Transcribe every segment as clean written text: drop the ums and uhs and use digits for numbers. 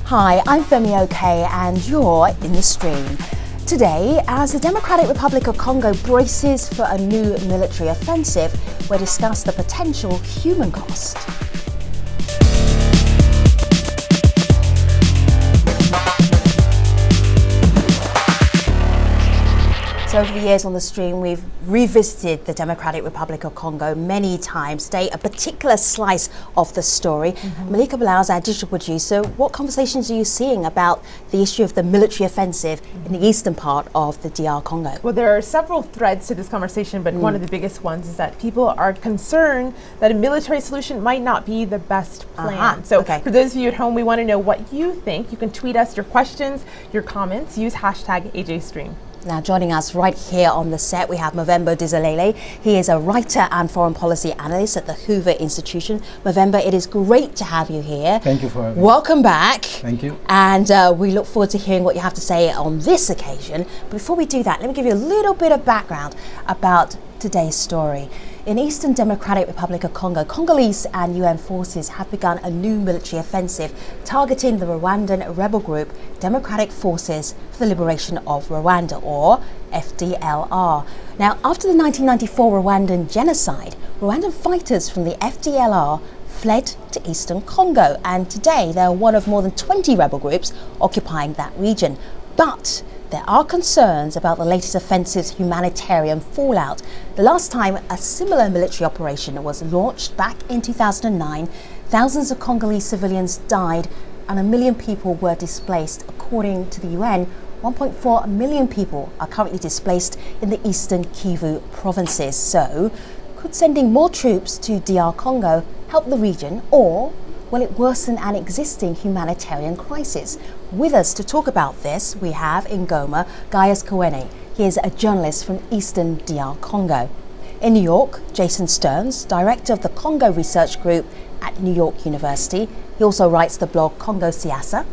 Hi, I'm Femi OK and you're in the stream. Today, as the Democratic Republic of Congo braces for a new military offensive, we'll discuss the potential human cost. So over the years on the stream, we've revisited the Democratic Republic of Congo many times. Today, a particular slice of the story. Malika Bilal is our digital producer. What conversations are you seeing about the issue of the military offensive in the eastern part of the DR Congo? Well, there are several threads to this conversation, but one of the biggest ones is that people are concerned that a military solution might not be the best plan. For those of you at home, we want to know what you think. You can tweet us your questions, your comments. Use hashtag AJStream. Now joining us right here on the set, we have Movember Dizalele. He is a writer and foreign policy analyst at the Hoover Institution. Movember, it is great to have you here. Thank you for having me. Welcome back. Thank you. And we look forward to hearing what you have to say on this occasion. Before we do that, let me give you a little bit of background about today's story. In Eastern Democratic Republic of Congo, Congolese and UN forces have begun a new military offensive targeting the Rwandan rebel group Democratic Forces for the Liberation of Rwanda, or FDLR. Now, after the 1994 Rwandan genocide, Rwandan fighters from the FDLR fled to Eastern Congo, and today they are one of more than 20 rebel groups occupying that region. But there are concerns about the latest offensive's humanitarian fallout. The last time a similar military operation was launched back in 2009, thousands of Congolese civilians died and 1 million people were displaced. According to the UN, 1.4 million people are currently displaced in the eastern Kivu provinces. So, could sending more troops to DR Congo help the region, or will it worsen an existing humanitarian crisis? With us to talk about this, we have in Goma, Gaius Kawene. He is a journalist from Eastern DR Congo. In New York, Jason Stearns, director of the Congo Research Group at New York University. He also writes the blog Congo Siasa.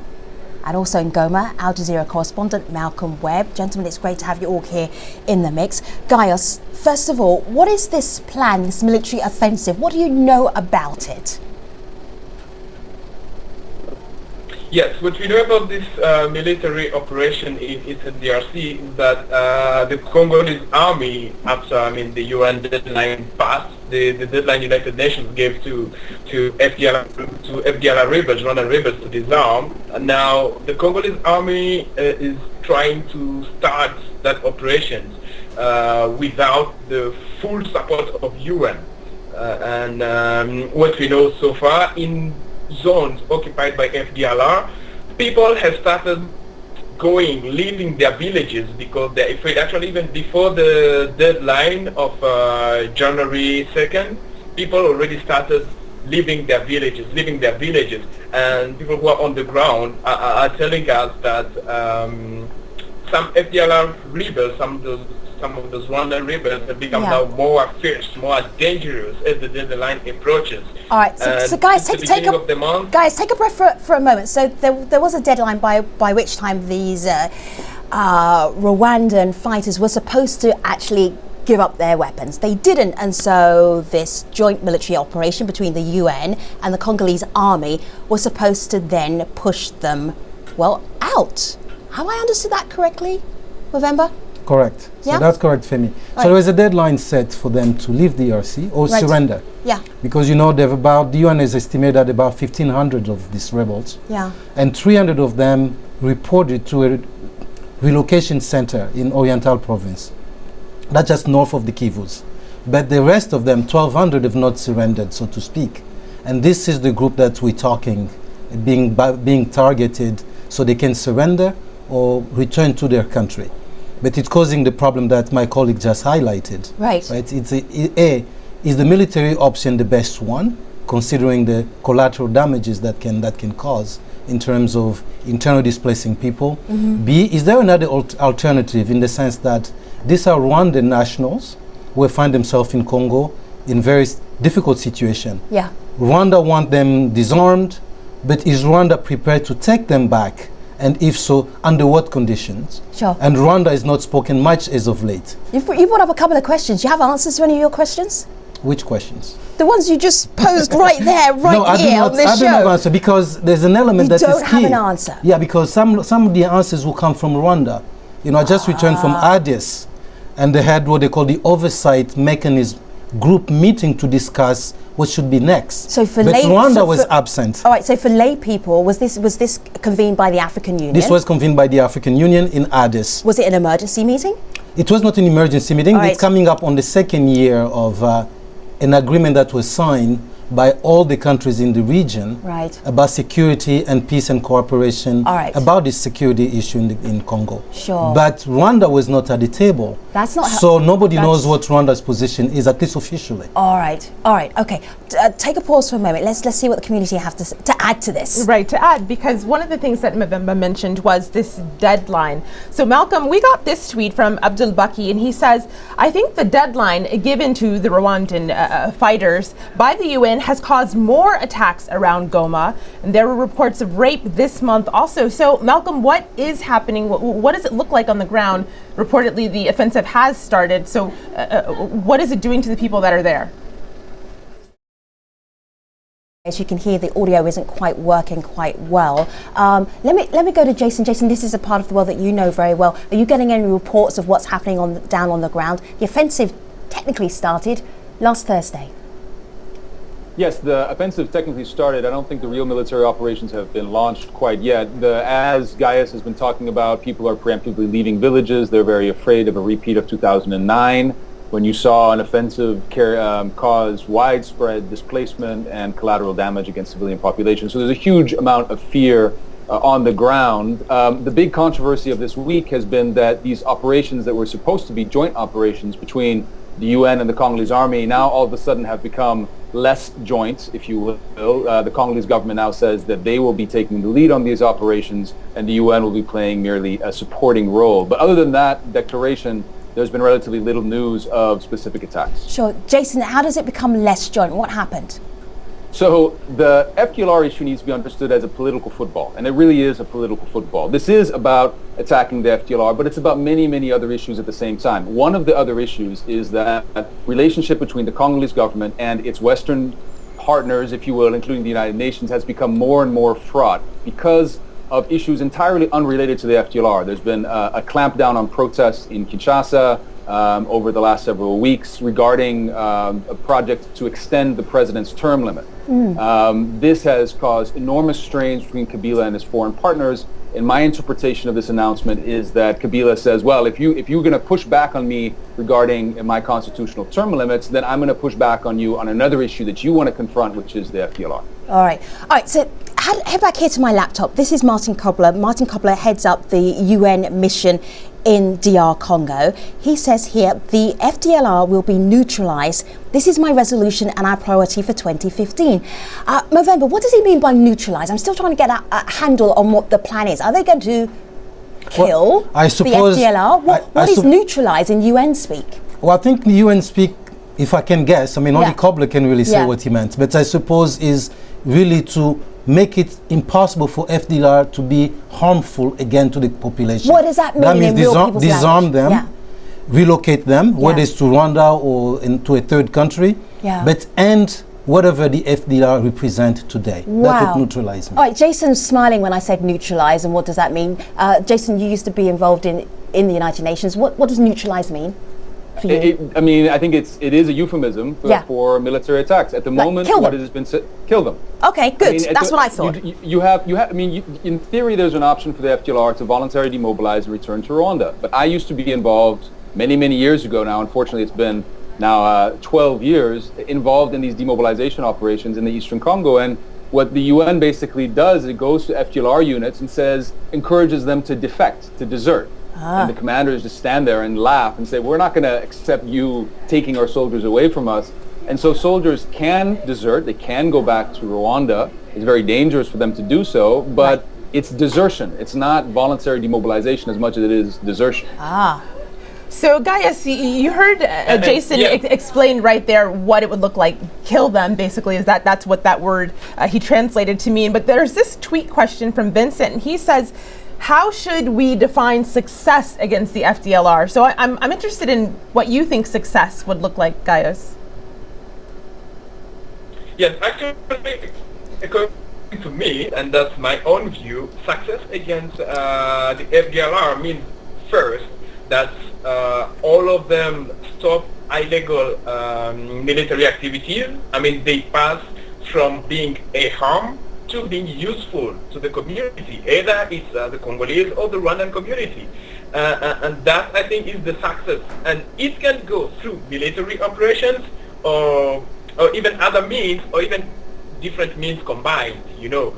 And also in Goma, Al Jazeera correspondent Malcolm Webb. Gentlemen, it's great to have you all here in the mix. Gaius, first of all, what is this plan, this military offensive? What do you know about it? Yes, what we know about this military operation in Eastern DRC is that the Congolese army, after the UN deadline passed, the deadline United Nations gave to FDLR rebels, Rwandan rebels, to disarm. And now the Congolese army is trying to start that operation without the full support of UN. What we know so far, in zones occupied by FDLR, people have started leaving their villages because they're afraid. Actually, even before the deadline of January 2nd, people already started leaving their villages. And people who are on the ground are telling us that some FDLR rebels, some of those Rwandan rebels have become now more fierce, more dangerous as the deadline approaches. All right, so guys, take a breath for a moment. So there was a deadline by which time these Rwandan fighters were supposed to actually give up their weapons. They didn't, and so this joint military operation between the UN and the Congolese army was supposed to then push them, out. Have I understood that correctly, Movember? Correct. Yeah? So that's correct, Femi. Right. So there was a deadline set for them to leave DRC or surrender. Yeah. Because the UN has estimated that about 1,500 of these rebels. Yeah. And 300 of them reported to a relocation center in Oriental province. That's just north of the Kivus. But the rest of them, 1,200, have not surrendered, so to speak. And this is the group that we're talking, being targeted so they can surrender or return to their country. But it's causing the problem that my colleague just highlighted. Right. Is the military option the best one, considering the collateral damages that can cause in terms of internally displacing people? B, is there another alternative in the sense that these are Rwandan nationals who find themselves in Congo in very difficult situation? Yeah. Rwanda want them disarmed, but is Rwanda prepared to take them back? And if so, under what conditions? Sure. And Rwanda is not spoken much as of late. You brought up a couple of questions. Do you have answers to any of your questions? Which questions? The ones you just posed right there, right here on this show. I don't have an answer because there's an element that is key. You don't have an answer. Yeah, because some of the answers will come from Rwanda. You know, I just returned from Addis, and they had what they call the oversight mechanism group meeting to discuss what should be next. So for Rwanda was absent. All right. So for lay people, was this convened by the African Union? This was convened by the African Union in Addis. Was it an emergency meeting? It was not an emergency meeting. It's coming up on the second year of an agreement that was signed by all the countries in the region about security and peace and cooperation about this security issue in Congo. Sure. But Rwanda was not at the table. That's not so nobody knows what Rwanda's position is, at least officially. All right. Okay. Take a pause for a moment. Let's see what the community have to add to this. Right, to add, because one of the things that Mavemba mentioned was this deadline. So Malcolm, we got this tweet from Abdul Baki, and he says, I think the deadline given to the Rwandan fighters by the UN has caused more attacks around Goma, and there were reports of rape this month also. So Malcolm, what is happening? What does it look like on the ground? Reportedly, the offensive has started. So what is it doing to the people that are there? As you can hear, the audio isn't quite working quite well. Let me go to Jason. Jason, this is a part of the world that you know very well. Are you getting any reports of what's happening down on the ground? The offensive technically started last Thursday. Yes, the offensive technically started. I don't think the real military operations have been launched quite yet. As Gaius has been talking about, people are preemptively leaving villages. They're very afraid of a repeat of 2009, when you saw an offensive cause widespread displacement and collateral damage against civilian populations. So there's a huge amount of fear on the ground. The big controversy of this week has been that these operations that were supposed to be joint operations between the UN and the Congolese army now all of a sudden have become less joint, if you will. The Congolese government now says that they will be taking the lead on these operations and the UN will be playing merely a supporting role. But other than that declaration, there's been relatively little news of specific attacks. Sure. Jason, how does it become less joint? What happened? So the FDLR issue needs to be understood as a political football, and it really is a political football. This is about attacking the FDLR, but it's about many, many other issues at the same time. One of the other issues is that relationship between the Congolese government and its Western partners, if you will, including the United Nations, has become more and more fraught because of issues entirely unrelated to the FDLR. There's been a clampdown on protests in Kinshasa over the last several weeks regarding a project to extend the president's term limit. This has caused enormous strains between Kabila and his foreign partners. And my interpretation of this announcement is that Kabila says, well, if you're going to push back on me regarding my constitutional term limits, then I'm going to push back on you on another issue that you want to confront, which is the FDLR. All right. So head back here to my laptop. This is Martin Kobler. Martin Kobler heads up the UN mission in DR Congo. He says here, the FDLR will be neutralized. This is my resolution and our priority for 2015. Movember, what does he mean by neutralize? I'm still trying to get a handle on what the plan is. Are they going to kill the FDLR? What is neutralize in UN speak? Well, I think the UN speak, if I can guess, I mean, only Kobler can really say what he meant, but I suppose is really to make it impossible for FDLR to be harmful again to the population. What does that mean? That means disarm them, relocate them, whether it's to Rwanda or into a third country, but end whatever the FDLR represent today. That would neutralize me. All right, Jason's smiling when I said neutralize, and what does that mean? Jason, you used to be involved in the United Nations. What does neutralize mean? I mean, I think it is a euphemism for military attacks. At the moment, what has been said, kill them. Okay, good. I mean, that's what I thought. I mean, in theory, there's an option for the FDLR to voluntarily demobilize and return to Rwanda. But I used to be involved many, many years ago now. Unfortunately, it's been now 12 years involved in these demobilization operations in the Eastern Congo. And what the UN basically does, it goes to FDLR units and encourages them to defect, to desert. And the commanders just stand there and laugh and say, we're not going to accept you taking our soldiers away from us. And so soldiers can desert, they can go back to Rwanda. It's very dangerous for them to do so, but it's desertion. It's not voluntary demobilization as much as it is desertion. So Gaius, you heard Jason explain right there what it would look like, kill them, basically, is that's what that word he translated to mean. But there's this tweet question from Vincent, and he says, how should we define success against the FDLR? So I'm interested in what you think success would look like, Gaius. Yes, actually, according to me, and that's my own view, success against the FDLR means first that all of them stop illegal military activities. I mean, they pass from being a harm to being useful to the community, either it's the Congolese or the Rwandan community. And that, I think, is the success. And it can go through military operations or even other means, or even different means combined, you know.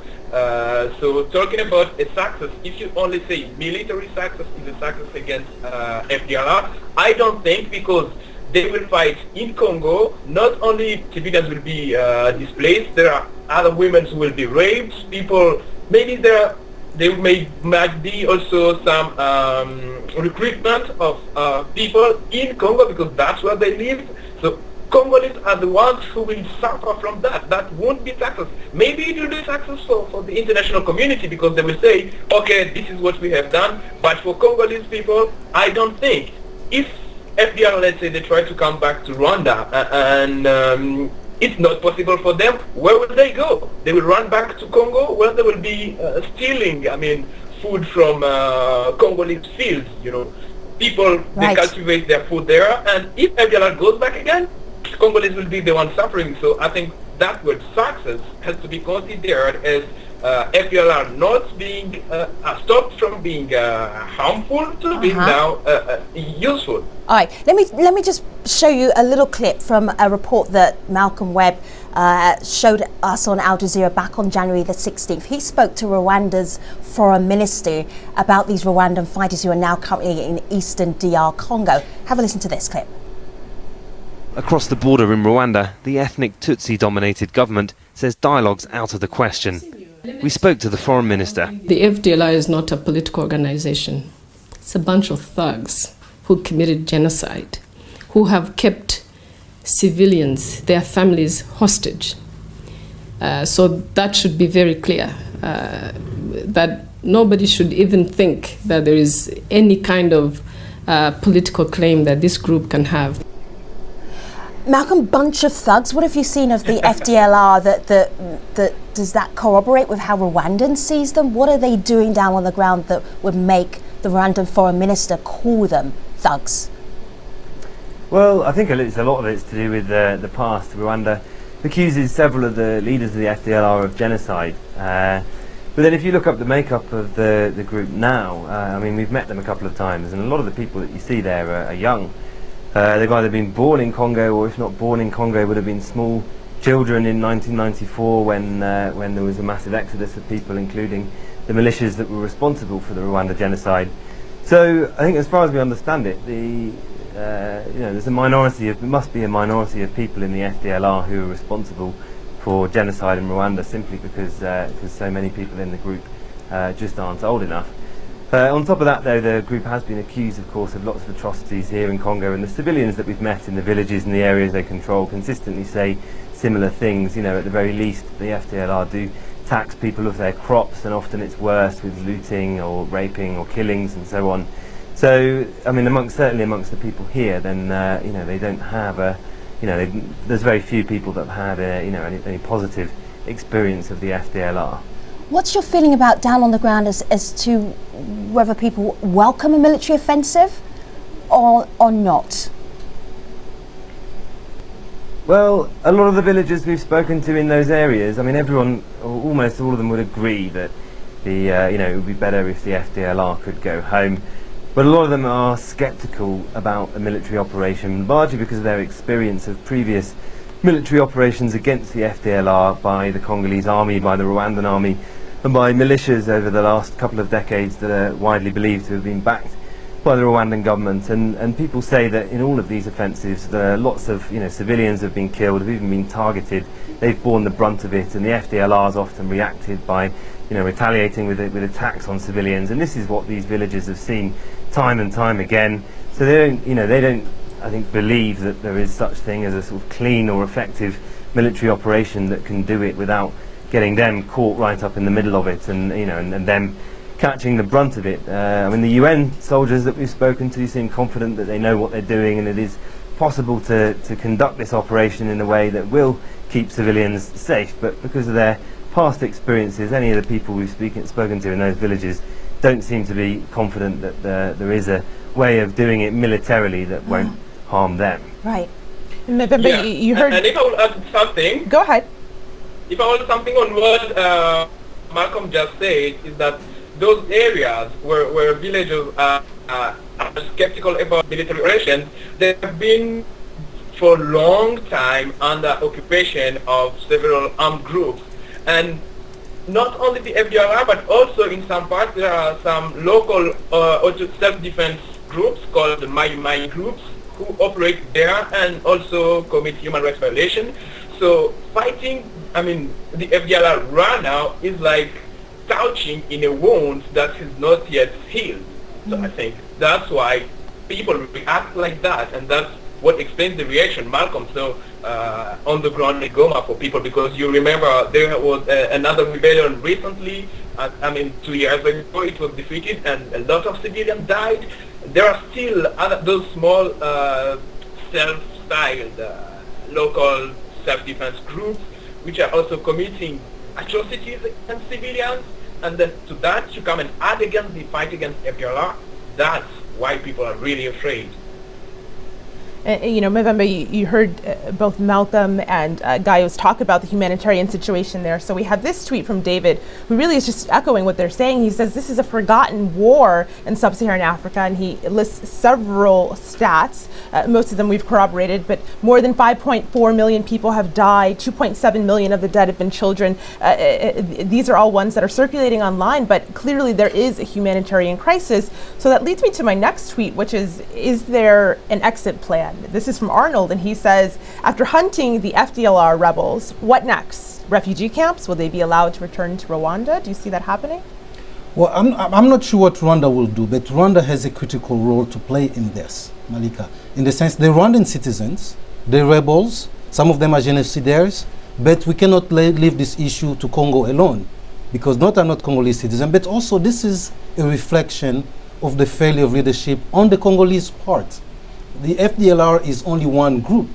So talking about a success, if you only say military success is a success against FDLR, I don't think, because they will fight in Congo. Not only civilians will be displaced, there are other women who will be raped, people, maybe there might be also some recruitment of people in Congo, because that's where they live. So Congolese are the ones who will suffer from that. That won't be success. Maybe it will be success for the international community, because they will say, okay, this is what we have done. But for Congolese people, I don't think. If FDR, let's say, they try to come back to Rwanda and it's not possible for them, where will they go? They will run back to Congo, where they will be stealing, I mean, food from Congolese fields, you know. People, they cultivate their food there, and if FDLR goes back again, Congolese will be the ones suffering. So I think that word success has to be considered as FDLR not being stopped from being harmful to being now useful. All right, let me just show you a little clip from a report that Malcolm Webb showed us on Al Jazeera back on January the 16th. He spoke to Rwanda's foreign minister about these Rwandan fighters who are now currently in eastern DR Congo. Have a listen to this clip. Across the border in Rwanda, the ethnic Tutsi-dominated government says dialogue's out of the question. We spoke to the foreign minister. The FDLR is not a political organization. It's a bunch of thugs who committed genocide, who have kept civilians, their families, hostage. So that should be very clear, that nobody should even think that there is any kind of political claim that this group can have. Malcolm, bunch of thugs. What have you seen of the FDLR that does that corroborate with how Rwandans sees them? What are they doing down on the ground that would make the Rwandan foreign minister call them thugs? Well, I think a lot of it's to do with the past. Rwanda accuses several of the leaders of the FDLR of genocide. But then if you look up the makeup of the group now, I mean, we've met them a couple of times, and a lot of the people that you see there are young. They've either been born in Congo, or if not born in Congo, would have been small children in 1994 when there was a massive exodus of people, including the militias that were responsible for the Rwanda genocide. So I think, as far as we understand it, there's a minority of, there must be a minority of people in the FDLR who are responsible for genocide in Rwanda, simply because so many people in the group just aren't old enough. On top of that, though, the group has been accused, of course, of lots of atrocities here in Congo, and the civilians that we've met in the villages and the areas they control consistently say similar things. You know, at the very least, the FDLR do tax people of their crops, and often it's worse with looting or raping or killings and so on. So, I mean, certainly amongst the people here, then they don't have there's very few people that have had any positive experience of the FDLR. What's your feeling about down on the ground as to whether people welcome a military offensive or not? Well, a lot of the villagers we've spoken to in those areas, I mean, everyone, or almost all of them, would agree that it would be better if the FDLR could go home. But a lot of them are sceptical about a military operation, largely because of their experience of previous military operations against the FDLR by the Congolese army, by the Rwandan army, and by militias over the last couple of decades that are widely believed to have been backed by the Rwandan government. And people say that in all of these offensives, lots of civilians have been killed, have even been targeted. They've borne the brunt of it, and the FDLR has often reacted by retaliating with attacks on civilians. And this is what these villagers have seen time and time again. So they don't I think believe that there is such thing as a sort of clean or effective military operation that can do it without getting them caught right up in the middle of it, and them catching the brunt of it. I mean, the UN soldiers that we've spoken to seem confident that they know what they're doing, and it is possible to conduct this operation in a way that will keep civilians safe, but because of their past experiences, any of the people we've spoken to in those villages don't seem to be confident that there is a way of doing it militarily that won't harm them. Right. Yeah. You heard. And if I will add something. Go ahead. If I will add something on what Malcolm just said, is that those areas where villagers are skeptical about military operations, they have been for a long time under occupation of several armed groups. And not only the FDLR, but also in some parts there are some local self-defense groups called the Mai groups who operate there and also commit human rights violations. So fighting, the FDLR right now is like touching in a wound that is not yet healed. So I think that's why people react like that, and that's what explains the reaction, Malcolm. So on the ground in Goma for people, because you remember there was another rebellion recently, 2 years ago it was defeated and a lot of civilians died. There are still those small self-styled local self-defense groups which are also committing atrocities against civilians, and then to that you come and add against the fight against FDLR. That's why people are really afraid. Mavemba, you heard both Malcolm and Gaius talk about the humanitarian situation there. So we have this tweet from David, who really is just echoing what they're saying. He says this is a forgotten war in sub-Saharan Africa, and he lists several stats. Most of them we've corroborated, but more than 5.4 million people have died. 2.7 million of the dead have been children. These are all ones that are circulating online, but clearly there is a humanitarian crisis. So that leads me to my next tweet, which is there an exit plan? This is from Arnold, and he says, after hunting the FDLR rebels, what next? Refugee camps? Will they be allowed to return to Rwanda? Do you see that happening? Well, I'm not sure what Rwanda will do, but Rwanda has a critical role to play in this, Malika, in the sense the Rwandan citizens, the rebels, some of them are genocidaires, but we cannot leave this issue to Congo alone, because are not Congolese citizens, but also this is a reflection of the failure of leadership on the Congolese part. The FDLR is only one group.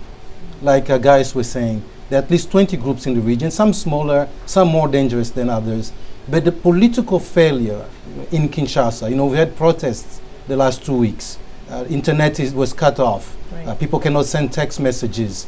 Like guys were saying, there are at least 20 groups in the region, some smaller, some more dangerous than others. But the political failure in Kinshasa, we had protests the last 2 weeks. Internet was cut off. Right. People cannot send text messages.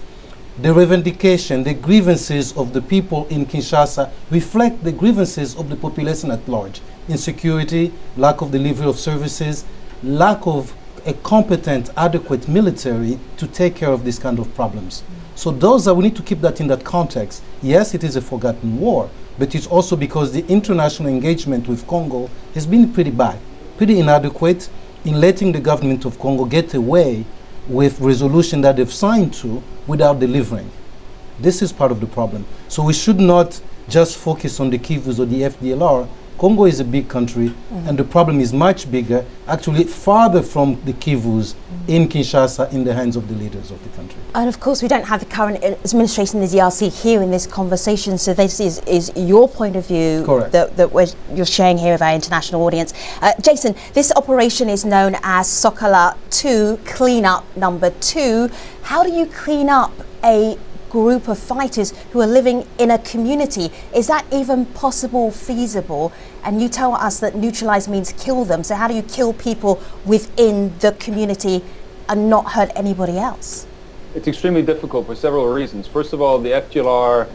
The revendication, the grievances of the people in Kinshasa reflect the grievances of the population at large. Insecurity, lack of delivery of services, lack of a competent, adequate military to take care of these kind of problems. So we need to keep that in that context. Yes, it is a forgotten war, but it's also because the international engagement with Congo has been pretty bad, pretty inadequate in letting the government of Congo get away with resolution that they've signed to without delivering. This is part of the problem. So we should not just focus on the Kivus or the FDLR. Congo is a big country, and the problem is much bigger, actually farther from the Kivus in Kinshasa, in the hands of the leaders of the country. And of course, we don't have the current administration in the DRC here in this conversation, so this is your point of view. Correct. that you're sharing here with our international audience. Jason, this operation is known as Sokola 2, cleanup number 2. How do you clean up a group of fighters who are living in a community? Is that even possible, feasible? And you tell us that neutralize means kill them. So how do you kill people within the community and not hurt anybody else? It's extremely difficult for several reasons. First of all, the FDLR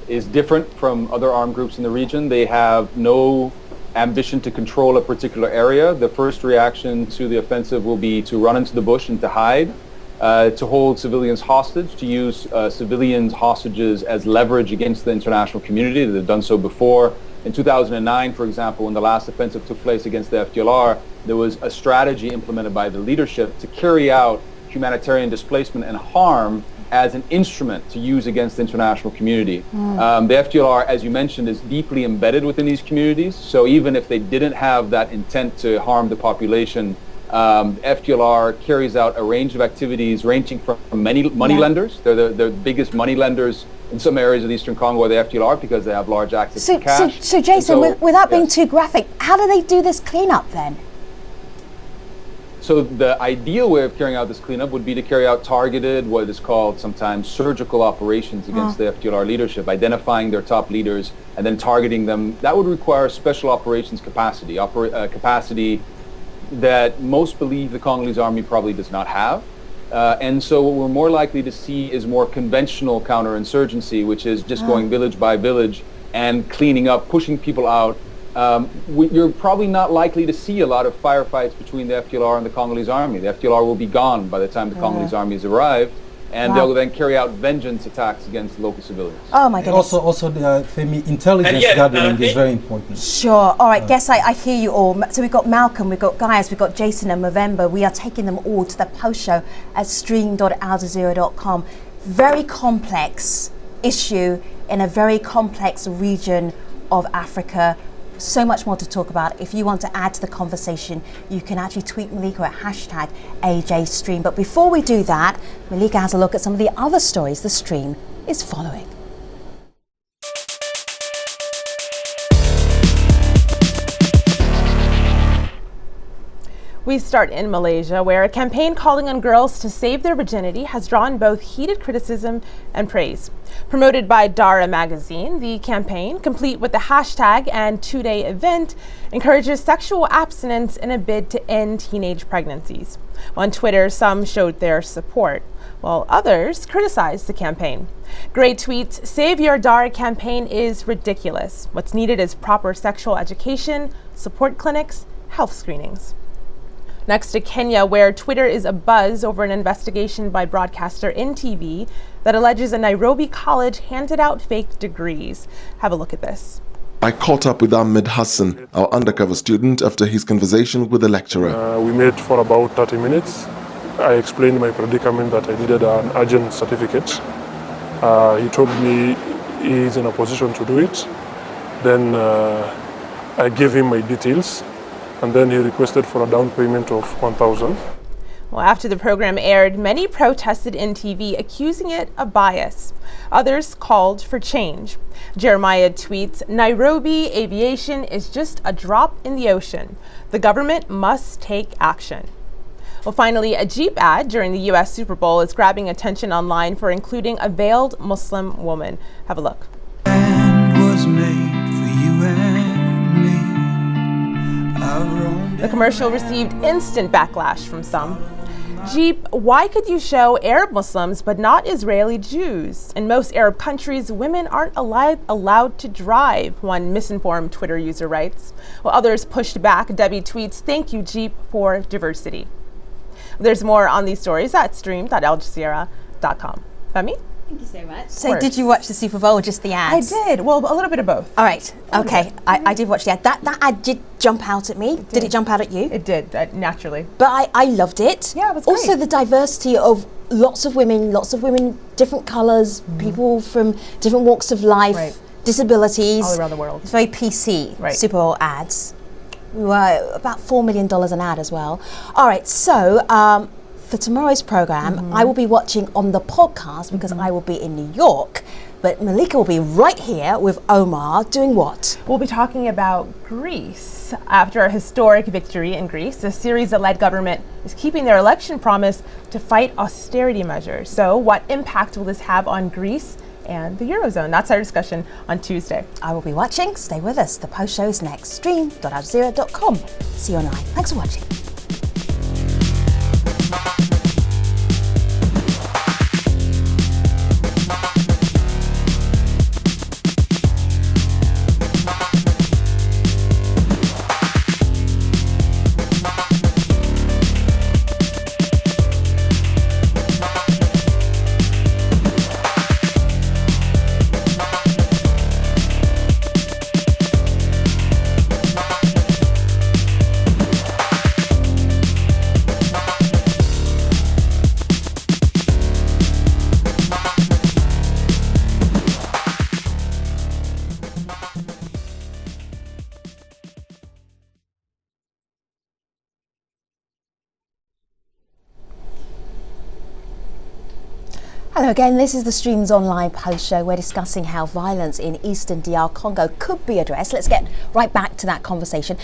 is different from other armed groups in the region. They have no ambition to control a particular area. The first reaction to the offensive will be to run into the bush and to hide. To hold civilians hostage, to use civilians hostages as leverage against the international community. They've done so before. In 2009, for example, when the last offensive took place against the FDLR, there was a strategy implemented by the leadership to carry out humanitarian displacement and harm as an instrument to use against the international community. The FDLR, as you mentioned, is deeply embedded within these communities. So even if they didn't have that intent to harm the population, FDLR carries out a range of activities ranging from many money lenders. They're the biggest money lenders in some areas of Eastern Congo where the FDLR, because they have large access to cash. So Jason, without being too graphic, how do they do this cleanup then? So the ideal way of carrying out this cleanup would be to carry out targeted, what is called sometimes surgical operations against the FDLR leadership, identifying their top leaders and then targeting them. That would require special operations capacity, capacity that most believe the Congolese army probably does not have. And so what we're more likely to see is more conventional counterinsurgency, which is just going village by village and cleaning up, pushing people out. You're probably not likely to see a lot of firefights between the FDLR and the Congolese army. The FDLR will be gone by the time the Congolese army has arrived, and they'll then carry out vengeance attacks against local civilians. Oh my goodness. Also the intelligence gathering is very important. Sure. All right, guess I hear you all. So we've got Malcolm, we've got Gaius, we've got Jason and Movember. We are taking them all to the post show at stream.aljazeera.com. Very complex issue in a very complex region of Africa. So much more to talk about. If you want to add to the conversation, you can actually tweet Malika at hashtag AJStream. But before we do that, Malika has a look at some of the other stories the stream is following. We start in Malaysia, where a campaign calling on girls to save their virginity has drawn both heated criticism and praise. Promoted by Dara magazine, the campaign, complete with the hashtag and two-day event, encourages sexual abstinence in a bid to end teenage pregnancies. On Twitter, some showed their support, while others criticized the campaign. Great tweets, "Save Your Dara campaign is ridiculous. What's needed is proper sexual education, support clinics, health screenings." Next to Kenya, where Twitter is abuzz over an investigation by broadcaster NTV that alleges a Nairobi college handed out fake degrees. Have a look at this. I caught up with Ahmed Hassan, our undercover student, after his conversation with the lecturer. We met for about 30 minutes. I explained my predicament that I needed an urgent certificate. He told me he's in a position to do it. Then I gave him my details. And then he requested for a down payment of 1,000. Well, after the program aired, many protested NTV, accusing it of bias. Others called for change. Jeremiah tweets, "Nairobi aviation is just a drop in the ocean. The government must take action." Well, finally, a Jeep ad during the U.S. Super Bowl is grabbing attention online for including a veiled Muslim woman. Have a look. The commercial received instant backlash from some. Jeep, why could you show Arab Muslims but not Israeli Jews? In most Arab countries, women aren't allowed to drive, one misinformed Twitter user writes. While others pushed back, Debbie tweets, "Thank you, Jeep, for diversity." There's more on these stories at stream.aljazeera.com. Femi? Thank you so much. So did you watch the Super Bowl or just the ads? I did. Well, a little bit of both. All right. Okay. I did watch the ad. That ad did jump out at me. Did it jump out at you? It did, naturally. But I loved it. Yeah, it was great. Also the diversity of lots of women, different colours, people from different walks of life, disabilities. All around the world. It's very PC, Super Bowl ads. We were about $4 million an ad as well. All right, so for tomorrow's program, I will be watching on the podcast because I will be in New York. But Malika will be right here with Omar doing what? We'll be talking about Greece. After a historic victory in Greece, the Syriza-led government is keeping their election promise to fight austerity measures. So what impact will this have on Greece and the Eurozone? That's our discussion on Tuesday. I will be watching. Stay with us. The post show is next. Stream.aljazeera.com. See you online. Thanks for watching. Hello again, this is the Stream's online post show. We're discussing how violence in eastern DR Congo could be addressed. Let's get right back to that conversation.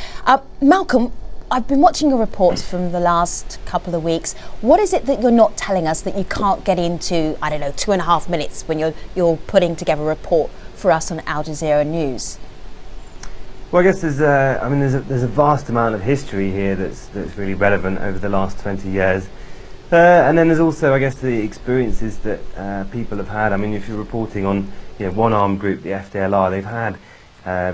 Malcolm, I've been watching your reports from the last couple of weeks. What is it that you're not telling us that you can't get into, I don't know, 2.5 minutes when you're putting together a report for us on Al Jazeera News? Well, I guess there's a vast amount of history here that's really relevant over the last 20 years. And then there's also, I guess, the experiences that people have had. I mean, if you're reporting on one armed group, the FDLR, they've had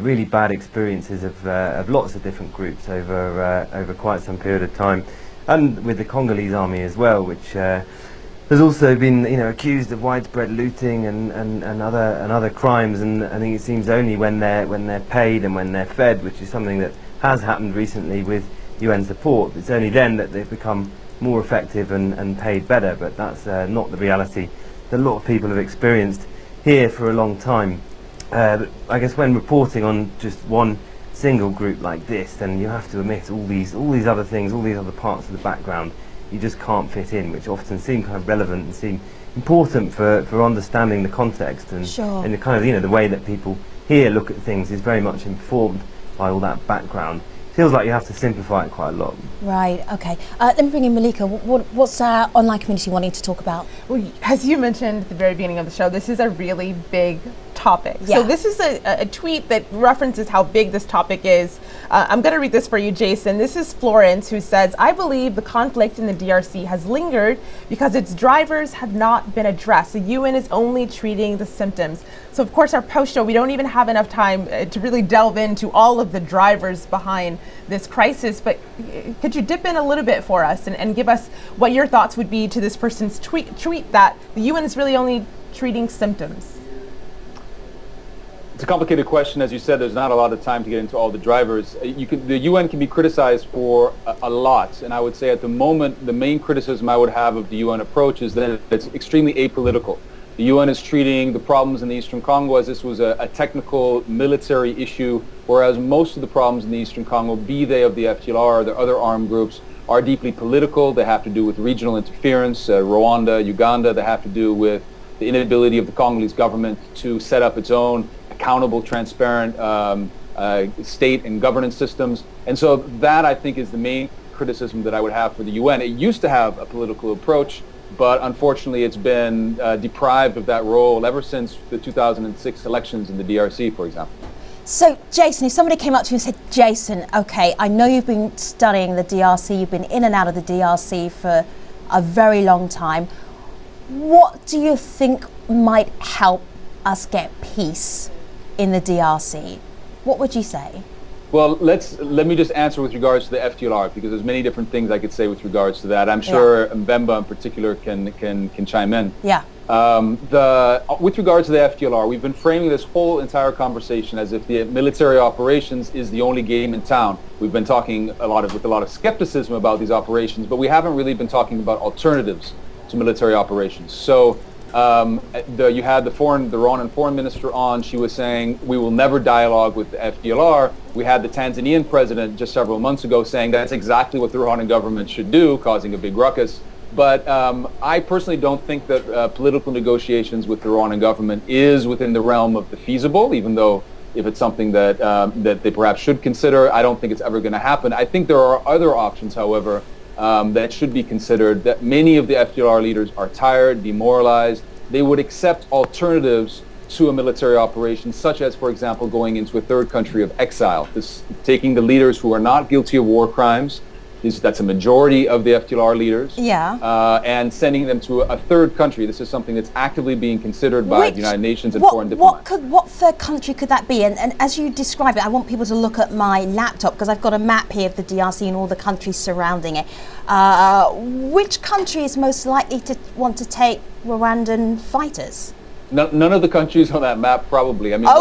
really bad experiences of lots of different groups over quite some period of time, and with the Congolese army as well, which has also been accused of widespread looting and other crimes. And I think it seems only when they're paid and when they're fed, which is something that has happened recently with UN support, it's only then that they've become more effective and paid better. But that's not the reality that a lot of people have experienced here for a long time. But I guess when reporting on just one single group like this, then you have to omit all these other things, all these other parts of the background you just can't fit in, which often seem kind of relevant and seem important for understanding the context. And, sure. And the kind of the way that people here look at things is very much informed by all that background. Feels like you have to simplify it quite a lot. Right, okay. Let me bring in Malika. What's our online community wanting to talk about? Well, as you mentioned at the very beginning of the show, this is a really big topic. Yeah. So this is a tweet that references how big this topic is. I'm going to read this for you, Jason. This is Florence, who says, "I believe the conflict in the DRC has lingered because its drivers have not been addressed. The UN is only treating the symptoms." So of course, our post show, we don't even have enough time to really delve into all of the drivers behind this crisis, but could you dip in a little bit for us and give us what your thoughts would be to this person's tweet that the UN is really only treating symptoms? It's a complicated question. As you said, there's not a lot of time to get into all the drivers. The UN can be criticized for a lot, and I would say at the moment, the main criticism I would have of the UN approach is that it's extremely apolitical. The UN is treating the problems in the Eastern Congo as this was a technical military issue, whereas most of the problems in the Eastern Congo, be they of the FDLR or the other armed groups, are deeply political. They have to do with regional interference, Rwanda, Uganda. They have to do with the inability of the Congolese government to set up its own accountable, transparent state and governance systems. And so that, I think, is the main criticism that I would have for the UN. It used to have a political approach, but unfortunately it's been deprived of that role ever since the 2006 elections in the DRC, for example. So, Jason, if somebody came up to you and said, Jason, okay, I know you've been studying the DRC, you've been in and out of the DRC for a very long time. What do you think might help us get peace in the DRC? What would you say? Well, let me just answer with regards to the FDLR, because there's many different things I could say with regards to that. I'm sure Mbemba in particular can chime in. Yeah. With regards to the FDLR, we've been framing this whole entire conversation as if the military operations is the only game in town. We've been talking with a lot of skepticism about these operations, but we haven't really been talking about alternatives to military operations. So you had the Rwandan foreign minister on. She was saying we will never dialogue with the FDLR. We had the Tanzanian president just several months ago saying that's exactly what the Rwandan government should do, causing a big ruckus. But I personally don't think that political negotiations with the Rwandan government is within the realm of the feasible, even though if it's something that that they perhaps should consider, I don't think it's ever going to happen. I think there are other options, however, that should be considered. That many of the FDLR leaders are tired, demoralized. They would accept alternatives to a military operation, such as, for example, going into a third country of exile. Taking the leaders who are not guilty of war crimes, that's a majority of the FDLR leaders, and sending them to a third country. This is something that's actively being considered by the United Nations and foreign diplomats. What third country could that be? And as you describe it, I want people to look at my laptop because I've got a map here of the DRC and all the countries surrounding it. Which country is most likely to want to take Rwandan fighters? None of the countries on that map, probably. I mean,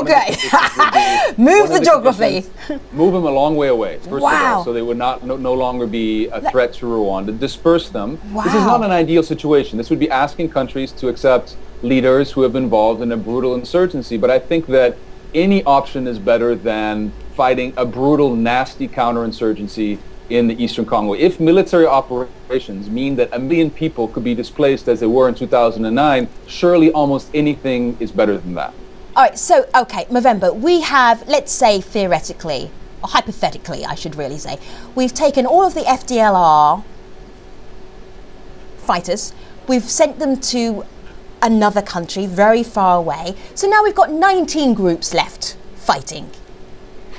move the geography. Move them a long way away, first of all, so they would no longer be a threat to Rwanda. Disperse them. Wow. This is not an ideal situation. This would be asking countries to accept leaders who have been involved in a brutal insurgency. But I think that any option is better than fighting a brutal, nasty counterinsurgency in the Eastern Congo. If military operations mean that 1 million people could be displaced as they were in 2009, surely almost anything is better than that. All right, so, okay, Movember, we have, let's say theoretically, hypothetically, I should really say, we've taken all of the FDLR fighters, we've sent them to another country very far away. So now we've got 19 groups left fighting.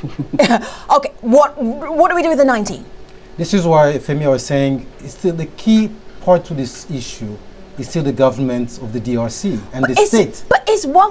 Okay, what do we do with the 19? This is why Femi was saying it's still the key part to this issue is still the government of the DRC and the state. But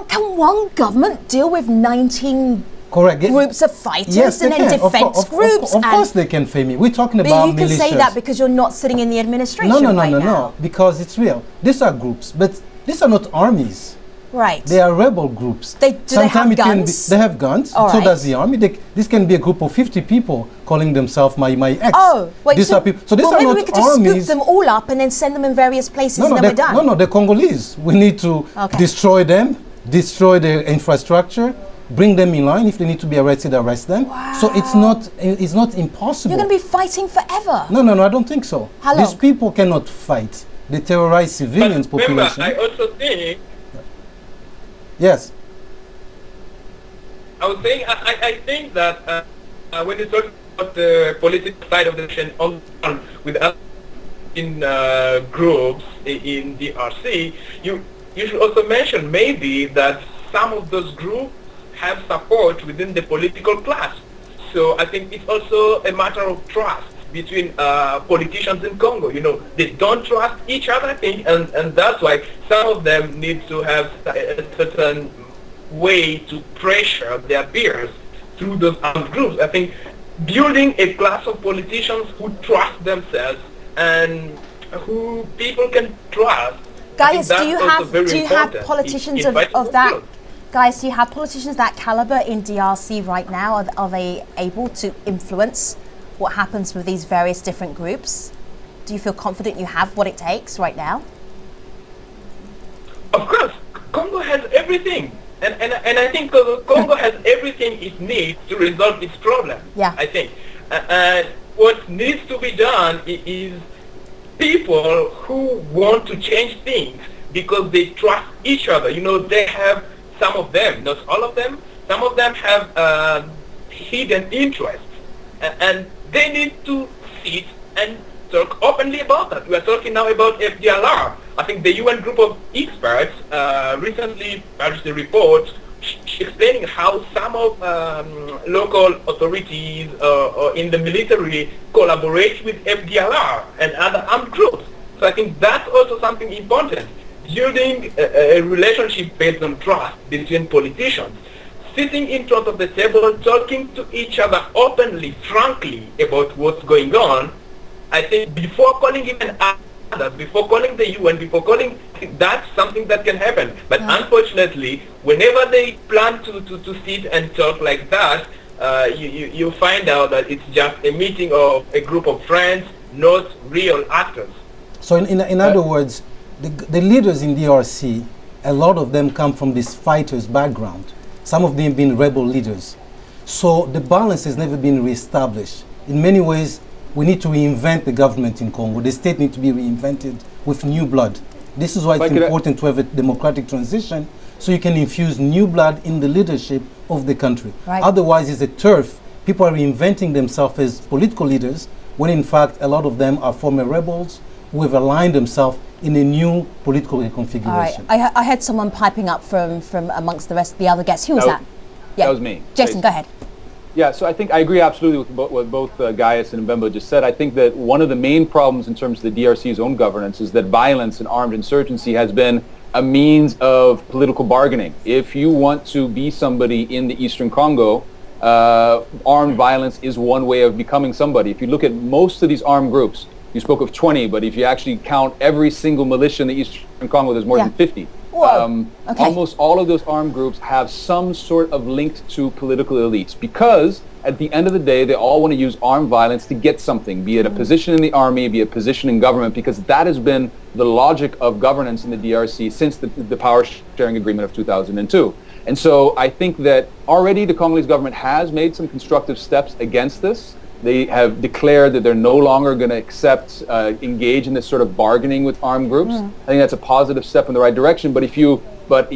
can one government deal with 19 correct groups of fighters yes, and then defense groups? Of course they can, Femi. We're talking about militias. But you can say that because you're not sitting in the administration No, because it's real. These are groups, but these are not armies. Right. They are rebel groups. Do they have guns? They have guns. All so right. does the army. This can be a group of 50 people calling themselves my ex. Oh, wait. These are people. So these are maybe not we could just armies. scoop them all up and then send them in various places and then we're done. No, they're Congolese. We need to destroy them, destroy their infrastructure, bring them in line. If they need to be arrested, arrest them. Wow. So it's not impossible. You're going to be fighting forever. No, I don't think so. How long? These people cannot fight. They terrorize civilians population. I also think. Yes. I was saying, I think that when you talk about the political side of the nation with other groups in DRC, you should also mention maybe that some of those groups have support within the political class. So I think it's also a matter of trust between politicians in Congo. You know, they don't trust each other, I think, and that's why some of them need to have a certain way to pressure their peers through those armed groups. I think building a class of politicians who trust themselves and who people can trust. Guys, do you have politicians of that? Guys, do you have politicians that caliber in DRC right now? Are they able to influence what happens with these various different groups? Do you feel confident you have what it takes right now? Of course, Congo has everything. And I think Congo has everything it needs to resolve its problem. Yeah. I think. And what needs to be done is people who want to change things because they trust each other. You know, they have some of them, not all of them. Some of them have hidden interests. And they need to sit and talk openly about that. We are talking now about FDLR. I think the UN group of experts recently published a report explaining how some of local authorities or in the military collaborate with FDLR and other armed groups. So I think that's also something important. Building a relationship based on trust between politicians. Sitting in front of the table, talking to each other openly, frankly, about what's going on. I think before calling even others, before calling the UN, before calling, that's something that can happen. But unfortunately, whenever they plan to sit and talk like that, you find out that it's just a meeting of a group of friends, not real actors. So in other words, the leaders in DRC, a lot of them come from this fighters background. Some of them being rebel leaders. So the balance has never been reestablished. In many ways, we need to reinvent the government in Congo. The state needs to be reinvented with new blood. This is why it's important to have a democratic transition so you can infuse new blood in the leadership of the country. Right. Otherwise, it's a turf. People are reinventing themselves as political leaders when in fact a lot of them are former rebels who have aligned themselves in a new political reconfiguration. All right. I had someone piping up from amongst the rest of the other guests. Who was that? Yeah. That was me. Jason, go ahead. Yeah, so I think I agree absolutely with what both Gaius and Mbemba just said. I think that one of the main problems in terms of the DRC's own governance is that violence and armed insurgency has been a means of political bargaining. If you want to be somebody in the Eastern Congo, armed violence is one way of becoming somebody. If you look at most of these armed groups, you spoke of 20, but if you actually count every single militia in the Eastern Congo, there's more than 50. Almost all of those armed groups have some sort of link to political elites because at the end of the day, they all want to use armed violence to get something, be it a position in the army, be it a position in government, because that has been the logic of governance in the DRC since the power sharing agreement of 2002. And so I think that already the Congolese government has made some constructive steps against this. They have declared that they're no longer going to engage in this sort of bargaining with armed groups. I think that's a positive step in the right direction. But if you But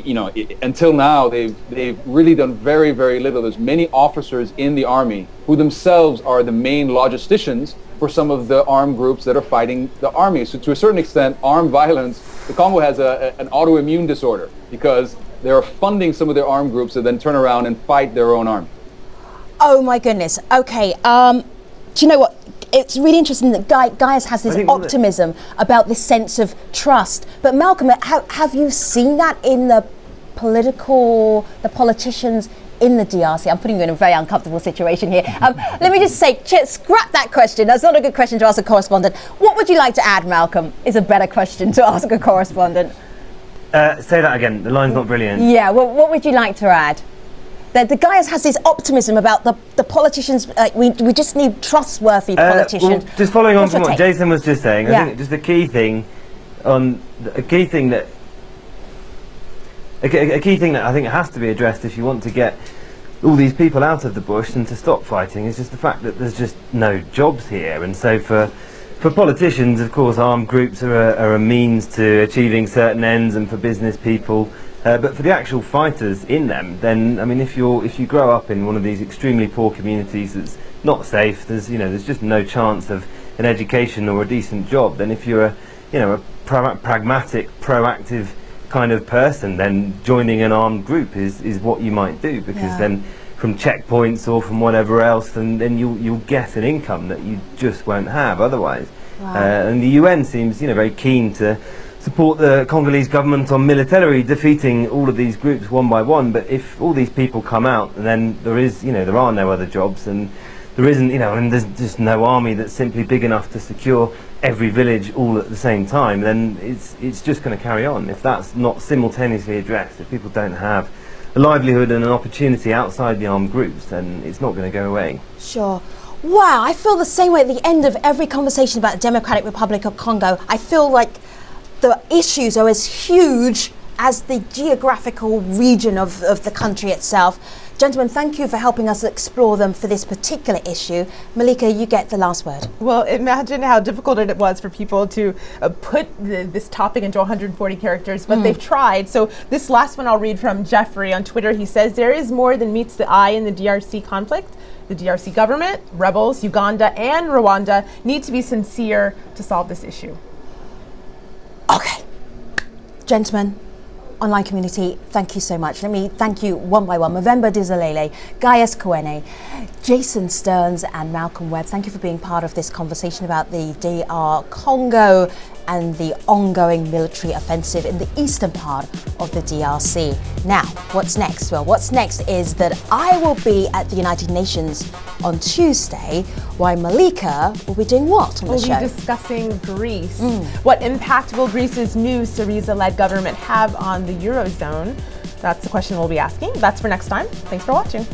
until now, they've really done very, very little. There's many officers in the army who themselves are the main logisticians for some of the armed groups that are fighting the army. So to a certain extent, armed violence, the Congo has an autoimmune disorder because they're funding some of their armed groups that then turn around and fight their own army. Oh my goodness. Okay. Do you know what? It's really interesting that Gaius has this optimism about this sense of trust. But Malcolm, have you seen that in the politicians in the DRC? I'm putting you in a very uncomfortable situation here. Let me just say, scrap that question. That's not a good question to ask a correspondent. What would you like to add, Malcolm, is a better question to ask a correspondent. Say that again. The line's not brilliant. Yeah, well, what would you like to add? The Gaius has this optimism about the politicians. We just need trustworthy politicians. Well, just following on from what Jason was just saying, yeah. I think just a key thing that I think has to be addressed if you want to get all these people out of the bush and to stop fighting is just the fact that there's just no jobs here. And so for politicians, of course, armed groups are a means to achieving certain ends, and for business people. But for the actual fighters in them, then I mean, if you grow up in one of these extremely poor communities that's not safe, there's just no chance of an education or a decent job. Then if you're a pragmatic, proactive kind of person, then joining an armed group is what you might do, because then from checkpoints or from whatever else, then you'll get an income that you just won't have otherwise. Wow. And the UN seems very keen to support the Congolese government on militarily defeating all of these groups one by one. But if all these people come out, and then there are no other jobs, and there isn't, and there's just no army that's simply big enough to secure every village all at the same time, then it's just going to carry on. If that's not simultaneously addressed, if people don't have a livelihood and an opportunity outside the armed groups, then it's not going to go away. Sure. Wow, I feel the same way at the end of every conversation about the Democratic Republic of Congo. I feel like the issues are as huge as the geographical region of the country itself. Gentlemen, thank you for helping us explore them for this particular issue. Malika, you get the last word. Well, imagine how difficult it was for people to put this topic into 140 characters, but they've tried. So this last one I'll read from Jeffrey on Twitter. He says, "There is more than meets the eye in the DRC conflict. The DRC government, rebels, Uganda, and Rwanda need to be sincere to solve this issue." Okay. Gentlemen, online community, thank you so much. Let me thank you one by one. Movember Dizalele, Gaius Kowene, Jason Stearns and Malcolm Webb. Thank you for being part of this conversation about the DR Congo and the ongoing military offensive in the eastern part of the DRC. Now, what's next? Well, what's next is that I will be at the United Nations on Tuesday, while Malika will be doing what on the show? We'll be discussing Greece. What impact will Greece's new Syriza-led government have on the Eurozone? That's the question we'll be asking. That's for next time. Thanks for watching.